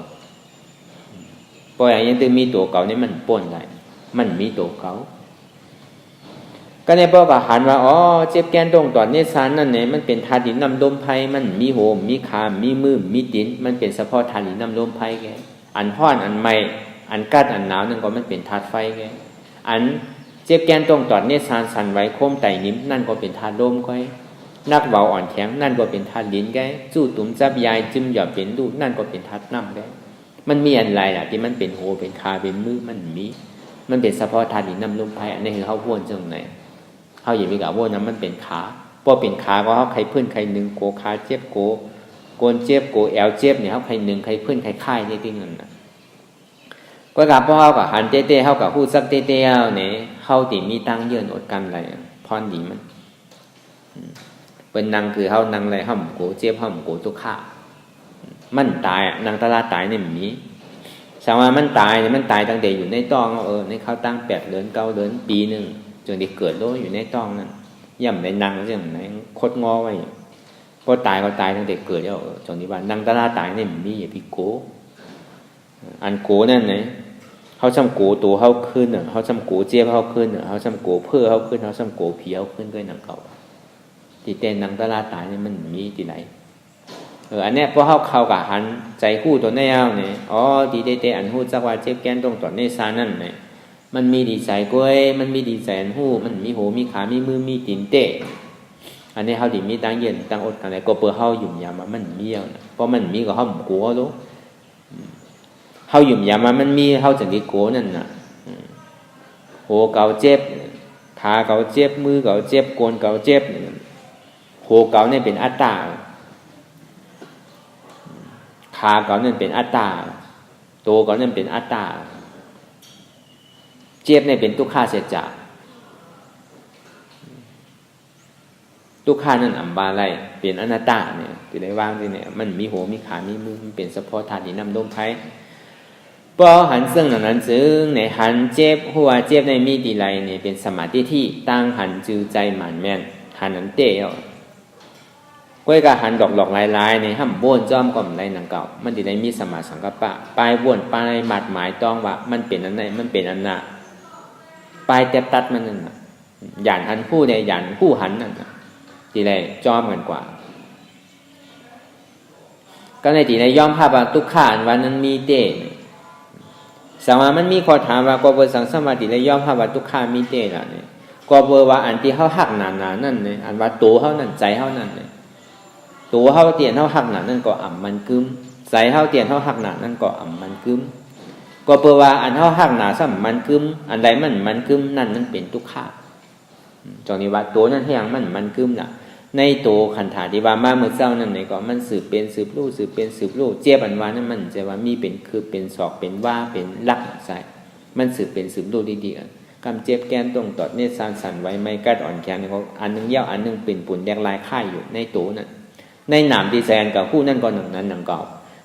เพราะยังตึงมีโตเก่าเนี่ยมันป่นได้มันมีโตเก่าก็ในพ่อก็หันว่าอ๋อเจ็บแกนตรงตอนนี้ซานนั่นเนี่ยมันเป็นธาตุดินน้ำลมไผ่มันมีโหมมีขามีมือมีตีนมันเป็นเฉพาะธาตุดินน้ำลมไผ่แกอันห้อนอันไหม้อันกัดอันหนาวนั่นก็มันเป็นธาตุไฟแกอันเจ็บแกนตรงตอนนี้ซานสั่นไหวโคมไต่นิ่มนั่นก็เป็นธาตุลมก้อยนักเบาอ่อนแข็งนั่นก็เป็นธาตุดินแกจู่ตุ้มจับยายจึมหยอดเป็นลูกนั่นก็เป็นธาตุน้ำแกมันมีอะไรล่ะที่มันเป็นโหเป็นขาเป็นมือมันเป็นเฉพาะธาตุดินน้ำลมไผ่อันนี้คือเขาพูดจังไหน เขาอย่าไปกล่าวว่านั้นมันเป็นขาพอเป็นขาก็เขาใครเพื่อนใครหนึ่งโกขาเจ็บโกโกนเจ็บโกแอลเจ็บเนี่ยเขาใครหนึ่งใครเพื่อนใครค่ายได้ที่นั่นนะก็กับพ่อเขากับหันเต้ๆเขากับพูดสักเต้ๆเนี่ยเขาติมีตั้งเยื่อนอดกันอะไรพรดีมันเป็นนางคือเขานางอะไรห้ามโกเจ็บห้ามโกทุกขามันตายนางตลาตายเนี่ยมีสามารถมันตายเนี่ยมันตายตั้งแต่อยู่ในต้องในเขาตั้ง8 เดือน9 เดือนปีหนึ่งจนได้เกิดโลอยู่ในต้องนั่นย่ำในนางอย่างไหนคดงอไว้ก็ตายตั้งแต่เกิดแล้วจนที่ว่านางตลาตายเนี่ยมีอย่าพิโกอันโกนั่นไหนเขาจำโกตัวเขาขึ้นเขาจำโกเจี๊ยบเขาขึ้นเขาจำโกเพื่อเขาขึ้นเขาจำโกเพียวขึ้นด้วยนางเก่าที่เต้นนางตลาตายเนี่ยมันมีที่ไหนอันเนี้ยพอเขากับหันใจคู่ตัวแนวเนี่ยดีเต้อันหู้จักว่าเจ็บแก้นตรงตัวในซานั่นเนี่ยมันมีดีใจก้อยมันมีดีใจอันหู้มันมีหูมีขามีมือมีตีนเตะอันนี้เขาดีมีตั้งเย็นตั้งอดกันอะไรก็เปิดเขาหยุ่มยามามันมีเพราะมันมีก็เขากลัวรู้เขาหยุ่มยามามันมีเขาจังดีโกนั่นน่ะหูเก่าเจ็บขาเก่าเจ็บมือเก่าเจ็บโกนเก่าเจ็บหูเก่าเนี่ยเป็นอัตตาขาเก่านั่นเป็นอัตตาตัวเก่านั่นเป็นอัตตาเจ็บเนี่ยเป็นทุกขาเสียจากทุกขานั่นอัมบาไลเป็นอนัตตาเนี่ยที่ได้วางที่เนี่ยมันมีหัวมีขามีมือมันเป็นเฉพาะธาตุที่นำลมไพ่พอหันซึ่งนั้นซึ่งในหันเจ็บหัวเจ็บในมีดีไรเนี่ยเป็นสมาธิที่ตั้งหันจือใจหมันแม่นหันนั้นเตะก้อยกะหันดอกลายๆในห้ำบ้วนจอมก่อมไรหนังเก่ามันดีได้มีสมาสังกัปปะปลายบ้วนปลายหมัดหมายต้องว่ามันเป็นอันไหนมันเป็นอันน่ะปลายเต็บตัดมันนั่นน่ะหยันหันผู้ใดหยันผู้หันนั่นน่ะดีได้จอมกันกว่าก็ในดีได้ย่อมภาพว่าทุกขานวันนั้นมีเตสมามันมีข้อถามว่าก็เบอร์สังสมาธิได้ย่อมภาพว่าทุกขามีเตล่ะเนี่ยก็เบอร์ว่าอันที่เขาหักหนานั่นเนี่ยอันว่าตัวเขานั่นใจเขานั่นเนี่ยตัวเฮาเตียนเฮาหักหนานั่นก็อ่ำมันกึมใส่เฮาเตียนเฮาหักหนานั่นก็อ่ำมันกึมก็เปว่าอันเฮาหักหนาซ้ำมันกึมอันใดมันกึมนั่นมันเป็นทุกขะจองนี้ว่าตัวนั้นแห่งมันกึมน่ะในตัวขันธาที่ว่ามาเมื่อเช้านั่นนี่ก็มันสืบเป็นสืบรู้สืบเป็นสืบรู้เจี๊ยบอันว่านั้นมันจะว่ามีเป็นคือเป็นศอกเป็นว่าเป็นลักใส่มันสืบเป็นสืบรู้ดีๆกำเจ็บแก้นตรงตอดเนตรสั่นไว้ไม่กัดอ่อนแขนเขาอันนึงยาวอันนึงเป็นปุ่นแดงลายค่ายอยู่ในตัวนั้นในหนามที่แซนกับผู้นั่นก็หนึ่งนั้นหนังเก่า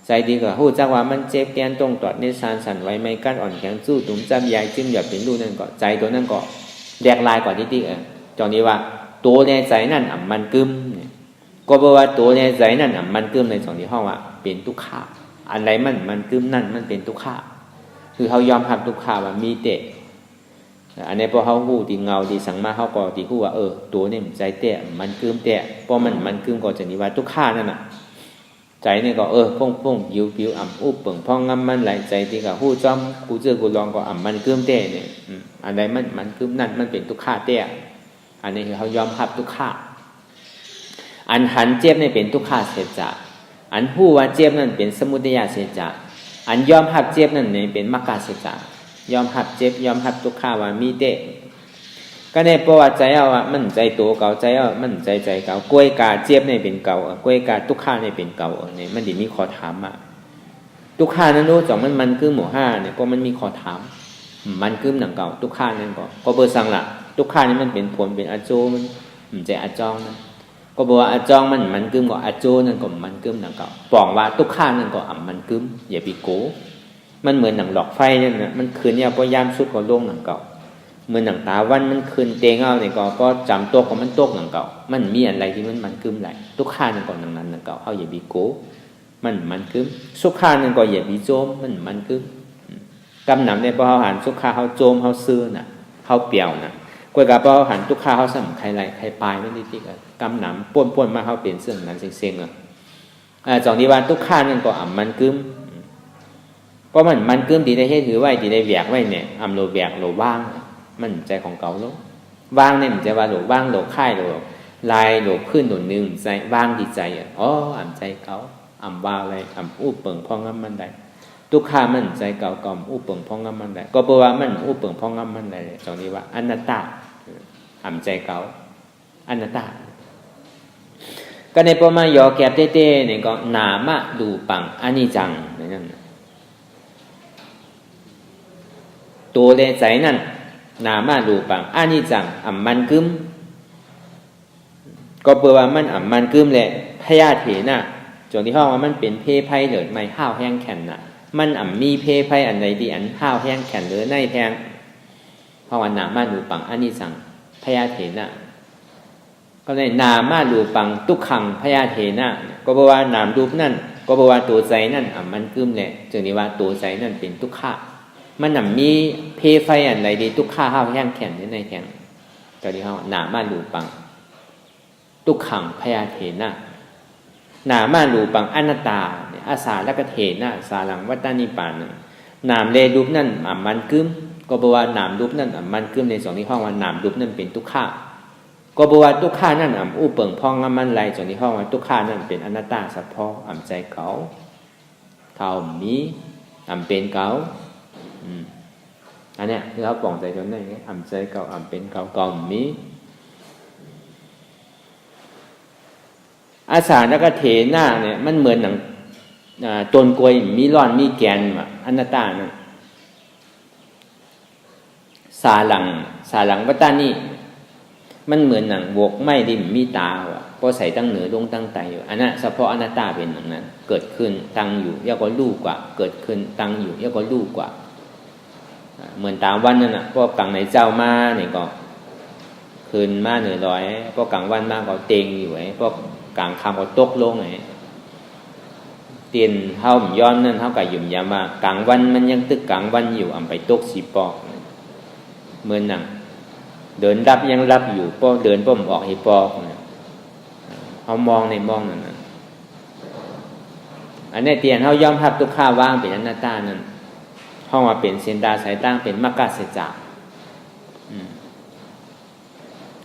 ใจดีกับผู้จักว่ามันเจ็บแกนตรงตอดในซานสันไว้ไม่กั้นอ่อนแข็งสู้ตุ้มจำใหญ่จึงอย่าเป็นรูนั่นก็ใจตัวนั่นก็แดกลายกว่าที่จองนี้ว่าตัวในใจนั่นอ่ำมันกึมก็แปลว่าตัวในใจนั่นอ่ำมันกึมในสองที่ห้องว่าเป็นทุกขาอันไรมันกึมนั่นมันเป็นทุกขาคือเขายอมรับทุกขาว่ามีเตะอันนี้พอเขาหูตีเงาตีสังมาเขาก็ตีหูว่าตัวนี่ใจเตะมันกึมเตะเพราะมันกึมก็จะนิว่าทุกข้านั่นน่ะใจนี่ก็พ่งผิวอ่ำอุบเปิ่งพ่องงำมันไหลใจที่ก็หูจอมกูเจอกูลองก็อ่ำมันกึมเตะเนี่ยอันใดมันกึมนั่นมันเป็นทุกข้าเตะอันนี้คือเขายอมรับทุกข้าอันหันเจ็บนี่เป็นทุกข้าเสียจอันหูว่าเจ็บนั่นเป็นสมุทัยเสียจอันยอมรับเจ็บนั่นเนี่ยเป็นมรรคเสียจยอมหับเจ็บยอมหับทุกข้าว่ามีเตะก็ในประวัติใจเอาว่ามันใจตัวเก่าใจเอามันใจเก่ากล้วยกาเจ็บในเป็นเก่ากล้วยกาทุกข้าในเป็นเก่าเนี่ยมันดีมีขอถามอ่ะทุกข้านั้นรู้จักมันคือหมู่ห้าเนี่ยก็มันมีขอถามมันคือหนังเก่าทุกข้านั่นก็เบอร์สั่งละทุกข้านี่มันเป็นผลเป็นอาโจมันใจอาจองนะก็บอกว่าอาจองมันคือก็อาโจนั่นก็มันคือหนังเก่าบอกว่าทุกข้านั่นก็มันคืออย่าไปโกมันเหมือนหนังหลอกไฟนั่นนะมันคืนเนี่ยพอยามสุดของโลกหนังเก่าเหมือนหนังตาวันมันคืนเตงเอาเนี่ยก็จำตัวของมันตกหนังเก่ามันมีอะไรที่มันกึมไหลทุกข้านั่นก็หนังนั้นหนังเก่าเขาอย่าบีโก้มันกึมสุขานั่นก็อย่าบีโจมมันกึมกำหนำในพอเขาหันสุขาเขาโจมเขาซื้อน่ะเขาเปี่ยวน่ะกวยกับพอเขาหันทุกข้าเขาสั่งใครไรใครปลายไม่ได้ที่กันกำหนำป่วนมาเขาเปลี่ยนเสื่องนั้นเซ็งจองนี้ว่าทุกข้านั่นก็มันกึมเพราะมันกึมที่ได้ให้ถือไว้ที่ได้แหวกไว้เนี่ยโลแหวกโลว่างมันใจของเก่าแล้วว่างเนี่ยมันจะว่าโลว่างโลค่ายโลลายโลขึ้นโลนึงใจว่างที่ใจใจเก่าว่าอะไรอู้เปิ่งพองมันได้ทุกขามันใจเก่าอู้เปิ่งพองมันได้ก็แปลว่ามันอู้เปิ่งพองมันได้ตรงนี้ว่าอนัตตา อ่ำใจเก่าอนัตตาก็ในประมาณยอแก็บเต้ๆเนี่ยก็นามะรูปังอนิจจังนั่นตัวเลใจนั่นนามะรูปังอนิจจังอ่ำมันกึมก็เปลว่ามันอ่ำมันกึมแหละพยาเถนะจนที่ห้องว่ามันเป็นเพไพ่เหลือไม่ห้าวแห้งแข็งน่ะมันอ่ำมีเพไพ่อันใดที่อันห้าวแห้งแข็งหรือในแทงเพราะว่านามารูปังอนิจจังพยาเถนะก็เลยนามารูปังทุกขังพยาเถนะก็แปลว่านามรูปนั่นก็แปลว่าตัวใจนั่นอ่ำมันกึมแหละจึงที่ว่าตัวใจนั่นเป็นทุกขะมันอ่ำมีเพไพ่อันใดดีทุกขะห้าวแห้งแข็งหรือในแทงก็ที่ห้องนามารูปังทุกขังพยาเถนะนามารูปังอนัตตาอาสาและกเถนะสารังวัตตานิปานนามเลรูปนั่นอ่ำมันกึมก็แปลว่านามรูปนั่นอ่ำมันกึมในสองที่ห้องว่านามรูปนั่นเป็นทุกขะก็แปลว่าทุกขานั่นอ่ำอู้เปิงพองมันไหลจนที่ห้องว่าทุกขานั่นเป็นอนัตตาเฉพาะอ่ำใจเก่าเท่ามีอ่ำเป็นเก่าอันเนี้ยที่เขาปล่องใจจนได้อ่ำใจเก่าอ่ำเป็นเก่าเก่ามีอาสาและก็เถนะเนี่ยมันเหมือนหนังต้นกล้วยมีร่อนมีแกนอนัตตานั่นสาหลังวัตตานี่มันเหมือนหนังบกไม่ดิมมีตาว่ะพอใส่ตั้งเหนือลงตั้งไตอยู่อันนั้นเฉพาะอนัตตาเป็นอย่างนั้นเกิดขึ้นตั้งอยู่ย่อก็รู้กว่าเกิดขึ้นตั้งอยู่ย่อก็รู้กว่าเหมือนตามวันนั่นน่ะพวกกลางในเจ้ามาเนี่ยก็คืนมาเหนือร้อยพวกกลางวันมาก็เต็งอยู่ไอ้พวกกลางคำก็ตกลงไงเตียนเฮาย้อนนั่นเฮาก็ยุ่มยามว่ากลางวันมันยังตึกกลางวันอยู่อำไปตกสีปอกเหมือนหนังเดินรับยังรับอยู่ป้อเดินป้อมออกให้ปอกเฮามองในมองนั่นน่ะอันนี้เตียนเฮายอมรับทุกข้าว่างเป็นอนัตตานั่นเฮามาเป็นเส้นดาสายตั้งเป็นมรรคสัจจะ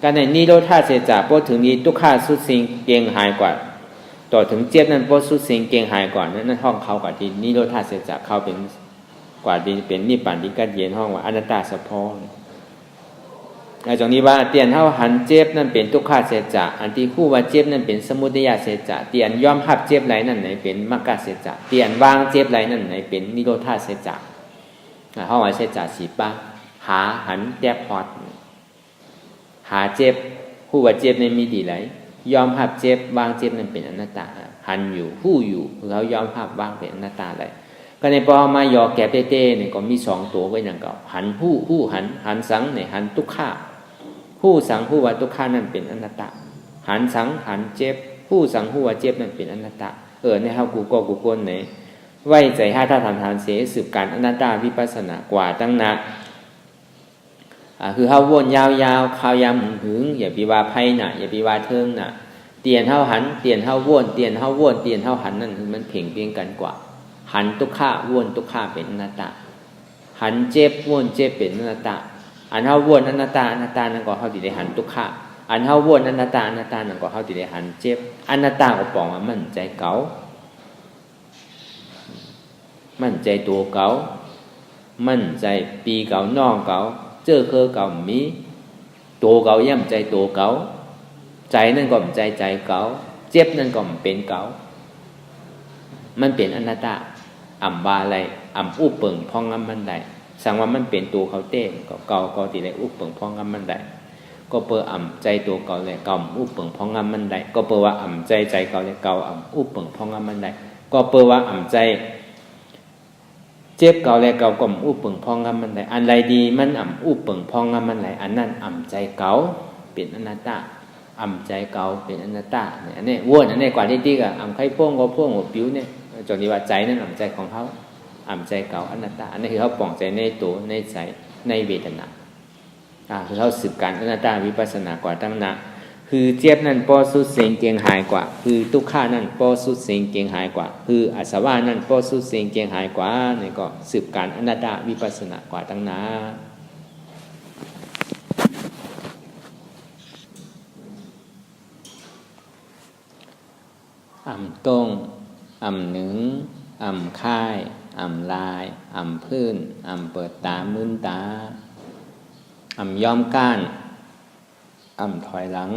การในนิโรธาเสจาพอถึงนี้ทุกข้าสุดสิ่งเกียงหายกว่าต่อถึงเจ็บนั้นพอสุดสิ่งเกียงหายกว่านั้นห้องเขากว่าที่นิโรธาเสจาเขาเป็นกว่าที่เป็นนิพพานที่กัดเย็นห้องว่าอนัตตาเฉพาะในตรงนี้ว่าเตียนเฮาหันเจ็บนั่นเป็นทุกขาเสจาอันที่คู่ว่าเจ็บนั่นเป็นสมุทัยเสจาเตียนยอมรับเจ็บไหลนั่นไหนเป็นมรรคเสจาเตียนวางเจ็บไหลนั่นไหนเป็นนิโรธาเสจาห้องว่าเสจาสีป้าหาหันแยบพอดหาเจ็บผู้ว่าเจ็บในมีดีไหลยอมรับเจ็บวางเจ็บนั้นเป็นอนัตตาหันอยู่ผู้อยู่เขายอมรับวางเป็นอนัตตาเลยก็ในปอมายอแก่เต้ๆเนี่ยก็มี2ตัวไว้นั่นก็หันผู้หันสังเนี่ยหันทุกข้าผู้สังผู้ว่าทุกข้านั่นเป็นอนัตตาหันสังหันเจ็บผู้สังผู้ว่าเจ็บนั่นเป็นอนัตตาในเฮากูก้นไหนไว้ใจห้าท่าทานเสสืบการอนัตตาวิปัสสนากว่าตั้งนะคือเฮาวนยาวๆข้าวยำหึงอย่าไปว่าไพ่น่ะอย่าไปว่าเทิงน่ะเตียนเฮาหันเตียนเฮาวนเตียนเฮาวนเตียนเฮาหันนั่นคือมันเพ่งเพียงกันกว่าหันทุกข้าวนทุกข้าเป็นอนัตตาหันเจ็บวนเจ็บเป็นอนัตตาอันเฮาวนอนัตตานั่นก็เฮาสิได้หันทุกข้าอันเฮาวนอนัตตานั่นก็เฮาสิได้หันเจ็บอนัตตาก็ปองว่ามั่นใจเก่ามั่นใจตัวเก่ามั่นใจปีเก่าน้องเก่าเจอเคอเก่ามีตัวเก่าย่ำใจตัวเก่าใจนั่นก็ใจเก่าเจ็บนั่นก็เป็นเก่ามันเป็นอนัตตาอ่ำบาอะไรอ่ำอุปเปิงพองงำมันได้สั่งว่ามันเป็นตัวเขาเต้ก็เก่าก็ติได้อุปเปิงพองงำมันได้ก็เปิดอ่ำใจตัวเก่าเลยเก่าอุปเปิงพองงำมันได้ก็เปิดว่าอ่ำใจเก่าเลยเก่าอ่ำอุปเปิงพองงำมันได้ก็เปิดว่าอ่ำใจเจ็บเก่าแล้วเก่าก็อู้เปิงพองงำมันไหลอันใดดีมันอ่ำอู้เปิงพองงำมันไหลอันนั้นอ่ำใจเก่าเป็นอนัตตาอ่ำใจเก่าเป็นอนัตตาเนี่ยอันนี้วนอันนี้กว่าที่ติ๊กอ่ำไข่พ่วงก็พ่วงหัวปิ้วเนี่ยจนที่ว่าใจนั้นอ่ำใจของเขาอ่ำใจเก่าอนัตตาอันนี้คือเขาปล่องใจในตัวในใจในเวทนาคือเขาสืบการอนัตตาวิปัสสนากว่าตั้งนะคือเจ็บนั่นปอสุดเสียงเกียงหายกว่าคือทุกข้านั่นปอสุดเสียงเกียงหายกว่าคืออาสวะนั่นปอสุดเสียงเกียงหายกว่านี่ก็สืบการอนัตตาวิปัสสนากว่าตั้งนาอ่ำตรงอ่ำหนึ่งอ่ำค่ายอ่ำลายอ่ำพื้นอ่ำเปิดตามึนตาอ่ำย้อมก้าน ถอยหลัง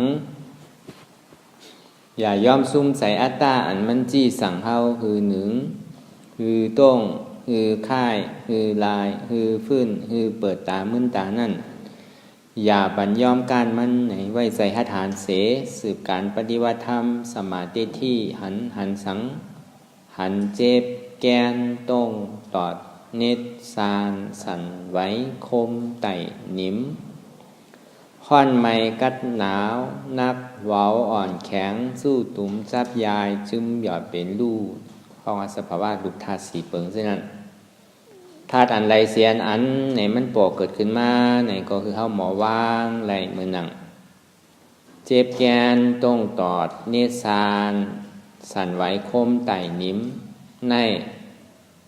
อย่าย่อมซุ่มใส่อัตตาอันมันจี้สั่งเฮาคือหนึ่งคือต้งคือค่ายคือลายคือฟื้นคือเปิดตามึนตานั่นอย่าบัญยอมการมันไหนไว้ใส่หฐานเสสืบการปฏิวัติธรรมสมาธิที่หันสังหันเจ็บแกนต้งตอดเน็ดซานสั่นไว้คมไต่หนิมค่อนไม่กัดหนาวนักเว้าอ่อนแข็งสู้ตุ่มจับยายจึมหยอดเป็นลู่ข้องสภาวะลุกธาตุสีเปิงเช่นนั้นธาตุอันไรเสียนอันไหนมันโปกเกิดขึ้นมาไหนก็คือเฮาหมอว่างไรมือหนังเจ็บแกนต้งตอดเนซานสั่นไหวคมไต่นิ้มใน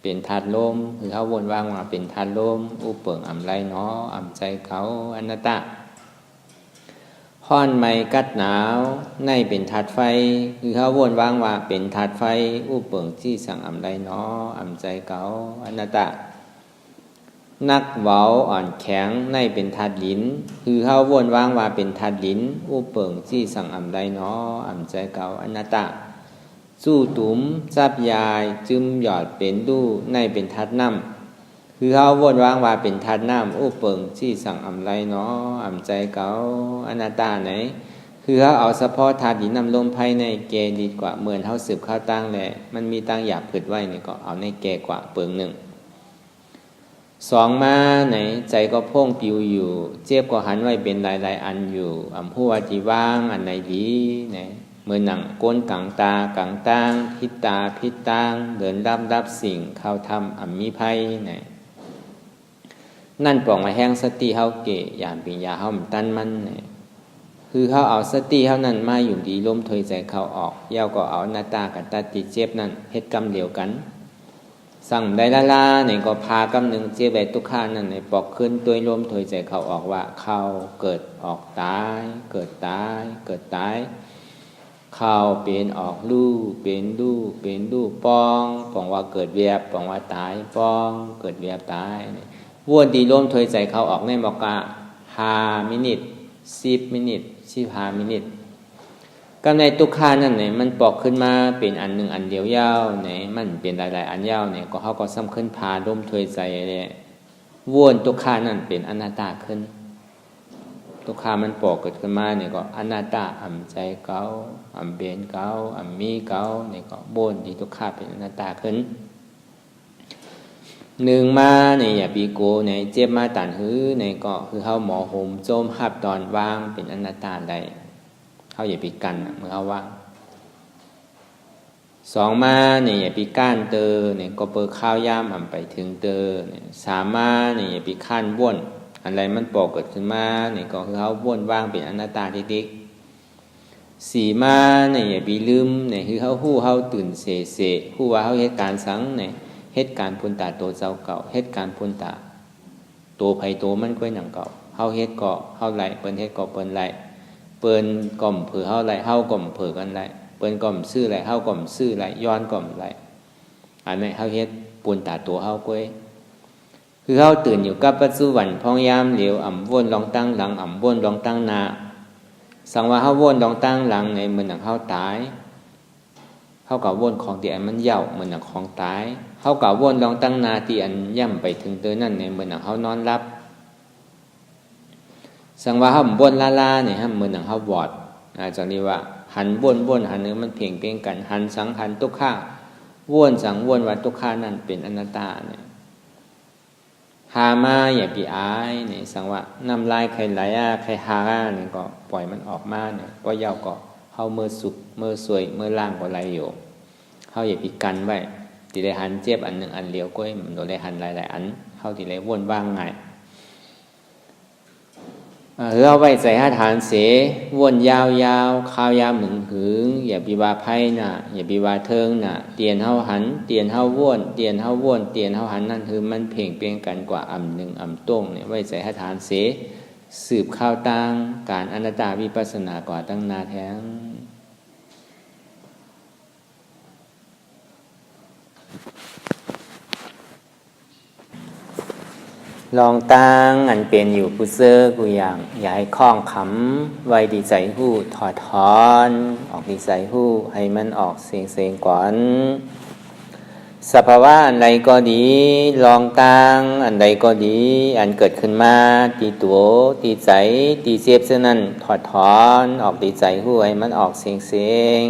เป็นธาตุลมคือเฮาวนว่างมาเป็นธาตุลมอุปเปิงอำไรเนาะอำใจเขาอนัตตะห้อนไม่กัดหนาวในเป็นธาตุไฟคือเขาวนว่างว่าเป็นธาตุไฟอุปเปิงที่สั่งอำไรเนาะอำใจเขาอนัตตะนักเว้าอ่อนแข็งในเป็นธาตุลิ้นคือเขาวนว่างว่าเป็นธาตุลิ้นอุปเปิงที่สั่งอำไรเนาะอำใจเขาอนัตตะสู้ตุ้มจับยายจึมหยอดเป็นดูในเป็นธาตุน้ำคือเขาวนว่างว่าเป็นธาตุน้ำอุปเปิงที่สั่งอำไรเนาะอำใจเขาอนัตตาไหนคือเขาเอาเฉพาะธาตุดินน้ำลมภายในแก่ดีกว่าเหมือนเขาสืบข้าวตั้งแหละมันมีตั้งหยาบผึดไว้นี่ก็เอาในแก่กว่าเปิงหนึ่งสองมาไหนใจก็พ่งปิวอยู่เจ็บก็หันไว้เป็นหลายอันอยู่อำผู้ว่าที่ว่างอันไหนดีไหนเมื่อหนังก้นกังตากังตางพิตาพิตางเดินรับสิ่งเข้าทำมีภัยไหนนั่นปองมาแห้งสติเฮาเกะยามปิญญาเฮามันตั้นมันไหนคือเขาเอาสติเฮานั้นมาอยู่ดีลมถอยใจเข้าออกเย้าก็เอาหน้าตากับตาติเจ็บนั่นเฮ็ดกรรมเดียวกันสั่งได้ลาเนี่ยก็พากำหนึ่งเจ็บแบบทุกข้านั่นในปอกขึ้นตัวลมถอยใจเข้าออกว่าเข้าเกิดออกตายเกิดตายเกิดตายเข้าเป็นออกลู่เป็นลู่เป็นลู่ปองว่าเกิดเวียบปองว่าตายปองเกิดเวียบตายวนดีลมถอยใจเข้าออกในบอกว่า5 มินิท10 มินิท15 มินิทก็ในทุกข้านั่นเนี่ยมันปอกขึ้นมาเป็นอันหนึ่งอันเดียวยาวเนี่ยมันเป็นหลายอันยาวเนี่ยก็เขาก็ซ้ำขึ้นพาลมถอยใจเนี่ยวนทุกข้านั่นเป็นอนัตตาขึ้นทุกข้ามันปอกเกิดขึ้นมาเนี่ยก็อนัตตาอำใจเก่าอำเบนเก่าอำมีเก่าเนี่ยก็วนดีทุกข้าเป็นอนัตตาขึ้นหนึ่งมาเนี่ยอย่าปีโกเนี่ยเจ็บมาตันหื้อเนี่ยก็คือเขาหมอห่มโจมหับตอนว่างเป็นอนัตตาได้เขาอย่าปีกันเมื่อเขาว่างสองมาเนี่ยอย่าปีก้านเตอเนี่ยก็เปิดข้าวย่ามไปถึงเตอเนี่ยสามมาเนี่ยอย่าปีขั้นบ้วนอะไรมันปอกเกิดขึ้นมาเนี่ยก็คือเขาบ้วนว่างเป็นอนัตตาทิฏๆสี่มาเนี่ยอย่าปีลืมเนี่ยคือเขาหู้เขาตื่นเสหู้ว่าเขาเหตุการณ์สังเนี่ยเหตุการณ์พุนตาโตเจ้าเก่าเหตุการณ์พุนตาโตไผโตมันก้อยหนังเก่าเฮาเฮ็ดก็เฮาไหลเปิ้นเฮ็ดก็เปิ้นไหลเปิ้นก่อมเผือเฮาไหลเฮาก่อมเผือกันไหลเปิ้นก่อมซื้อไหลเฮาก่อมซื้อไหลย้อนก่อมไหลอันนี้เฮาเฮ็ดปุนตาโตเฮาก้อยคือเฮาตื่นอยู่กับปัจจุบันพองยามเหลียววนลองตั้งหลังวนลองตั้งหน้าสังว่าเฮาวนลองตั้งหลังในเหมือนหนังเฮาตายเฮาก็วนของที่อันมันเหี่ยวเหมือนหนังของตายเฮาก็วนลองตั้งนาที่อันย่ำไปถึงเตอนั่นเนี่ยเหมือนหนังเฮานอนรับสังว่าเฮาวนลาเนี่ยฮะเหมือนหนังเฮาวอดจากนี้ว่าหันวนหันนึงมันเพ่งกันหันสังหันทุกข้าวนสังวนว่าทุกข้านั่นเป็นอนัตตาเนี่ยหามาอย่าปีอายเนี่ยสังว่าน้ำลายใครไหลใครหาเนี่ยก็ปล่อยมันออกมาเนี่ยก็ยาวก็เฮาเมื่อสุขเมื่อสวยเมื่อล่างก็ไหลอยู่เฮาอย่าปีกันไว้ที่ได้หันเจ็บอันหนึ่งอันเดียวก็มันโดนได้หันหลายอันเข้าที่ได้วนว่างไงเราไว้ใจหาฐานเสวนยาวข้าวยามหมึงหึงอย่าปีว่าไพ่น่ะอย่าปีว่าเทิงน่ะเตียนเฮาหันเตียนเฮาวนเตียนเฮาวนเตียนเฮาหันนั่นคือมันเพ่งเปลี่ยนกันกว่าอันหนึ่งอันต้งเนี่ยไว้ใจหาฐานเสสืบข้าวตังการอนัตตาวิปัสสนากว่าตั้งนาแท้ง ลองตั้งอันเป็นอยู่ผู้เซอร์กูอย่างอย่าให้คล้องขำไว้ดีใจหู้ถอดถอนออกดีใจหู้ให้มันออกเสียงก่อนสภาวะอันใดก็ดีลองตั้งอันใดก็ดีอันเกิดขึ้นมาตีตัวตีใจตีเจ็บเช่นนั้นถอดถอนออกดีใจหู้ให้มันออกเสียง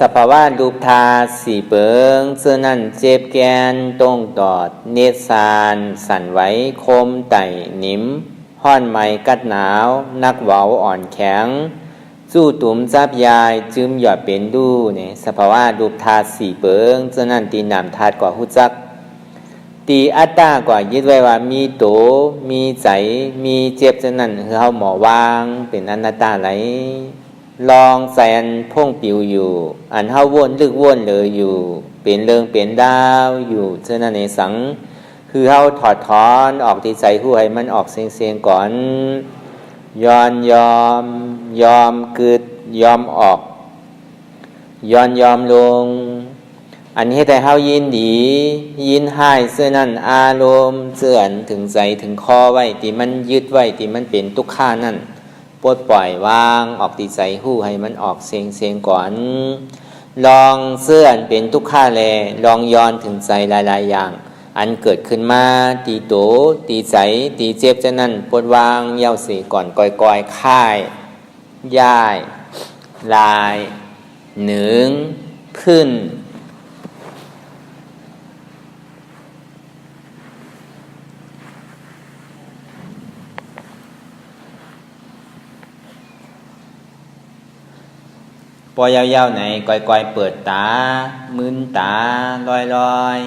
สภาวะรูปธาตุสี่เปิงเสื้อนั่นเจ็บแกนตรงดอดเนตรสานสั่นไหวคมไต่นิ่มห้อนไหมกัดหนาวนักเว้าอ่อนแข็งสู้ตุ่มจับยายจึมหยอดเป็นดูเนี่ยสภาวะรูปธาตุสี่เปิงเสื้อนั่นตีนามธาตุกว่าหุจักตีอัตตากว่ายึดไว้ว่ามีโตมีใจมีเจ็บเสื้อนั่นคือเขาหมอวางเป็นอนัตตาไหลลองใส่อันพ่งปิวอยู่อันเฮาวนลึกวนเลยอยู่เป็นเรื่องเป็นดาวอยู่เช่นนั้นในสังคือเฮาถอดถอนออกที่ใจผู้ให้มันออกเสียงก่อนยอมกึดยอมออกยอมลงอันนี้แต่เฮายินดียินให้เสื้อนั้นอารมณ์เสื่อนถึงใจถึงคอไว้ที่มันยึดไว้ที่มันเป็นทุกข์นั่นปลดปล่อยวางออกตีใจหู้ให้มันออกเสียงก่อนลองเสื่อนเป็นทุกข้าแลลองย้อนถึงใจหลายๆอย่างอันเกิดขึ้นมาตีโตตีใจตีเจ็บจะนั่นปลดวางเย้าสีก่อนก่อยค่ายย่ายลายหนึ่งขึ้นปอยยาวๆไหนก่อยๆเปิดตามึนตาลอยๆ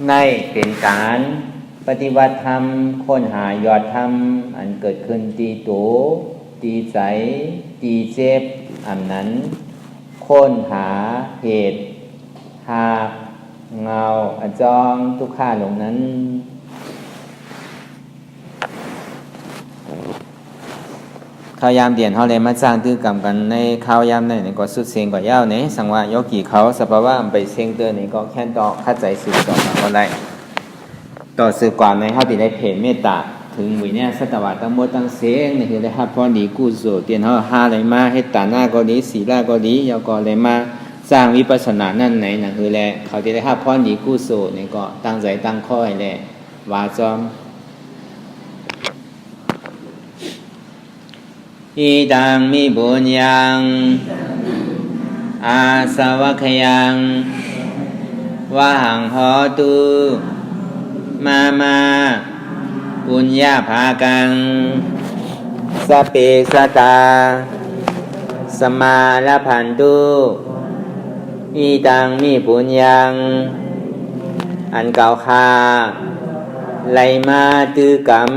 ในเป็นการปฏิบัติธรรมค้นหายอดธรรมอันเกิดขึ้นตีโตตีใจตีเจ็บอันนั้นค้นหาเหตุหากเงาอจองทุกข้าลงนั้นข้าวยามเดียนเขาเลยมาสร้างตื้อกรรมกันในข้าวยามในก็สุดเสียงกว่าเย้าเนี่ยสังว่าโยกี่เขาสภาวะไปเสียงเตือนนี่ก็แค่ต่อเข้าใจสื่อต่อมาก็ได้ต่อสื่อกว่าในเขาติได้เพจเมตตาถึงวิเนี่ยสัตวะตั้งหมดตั้งเสียงนี่คือได้รับพรดีกุศลเตียนเขาหาอะไรมาให้ตาหน้าก็ดีศีลก็ดียาวก็เลยมาสร้างวิปัสสนานั่นไหนนั่นคือแหละเขาติได้รับพรดีกุศลนี่ก็ตั้งใจตั้งข้อให้แหละว่าจอมอิดังมิบุญยังอาสวะขยังวะหังหอตุมาปุญญาภากังสเปสตาสมาลพันตุอิดังมิบุญยังอันเก่าคาไลมาตือกรรม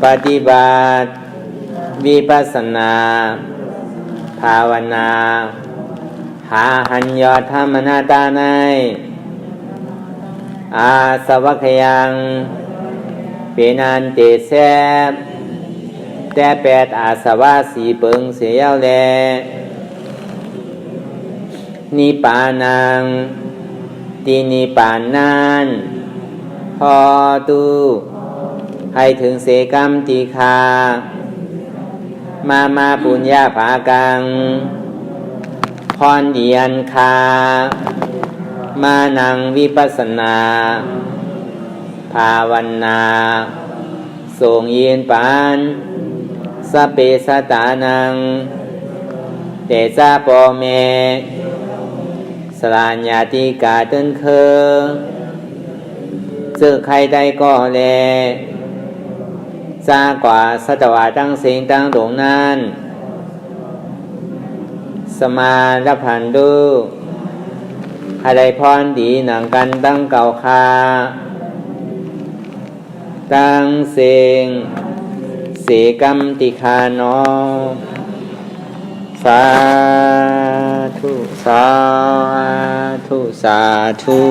ปฏิบัติวิปัสสนาภาวนาหาหันยอดธรรมนาตาในอาสวัคยังเป็นอันเตแซบแต่แปดอาสวะสีเปิงเสียแลนิปานังตีนิปานนั้นพอตูให้ถึงเสกรรมติคามาปุญญาภากังพรเดียนคามานังวิปัสสนาภาวนาทรงเยียนปานสเปสตานังเตจาปอเมสลาญาติกาตึนเคเจอใครได้ก็แลจากว่าสัตวะตั้งเสียงตั้งดวงนั้นสมาลพันดูอะไรพรดีหนังกันตั้งเก่าคาตั้งเสียงเสกรรมติคานอสาธุสาธุสาธุ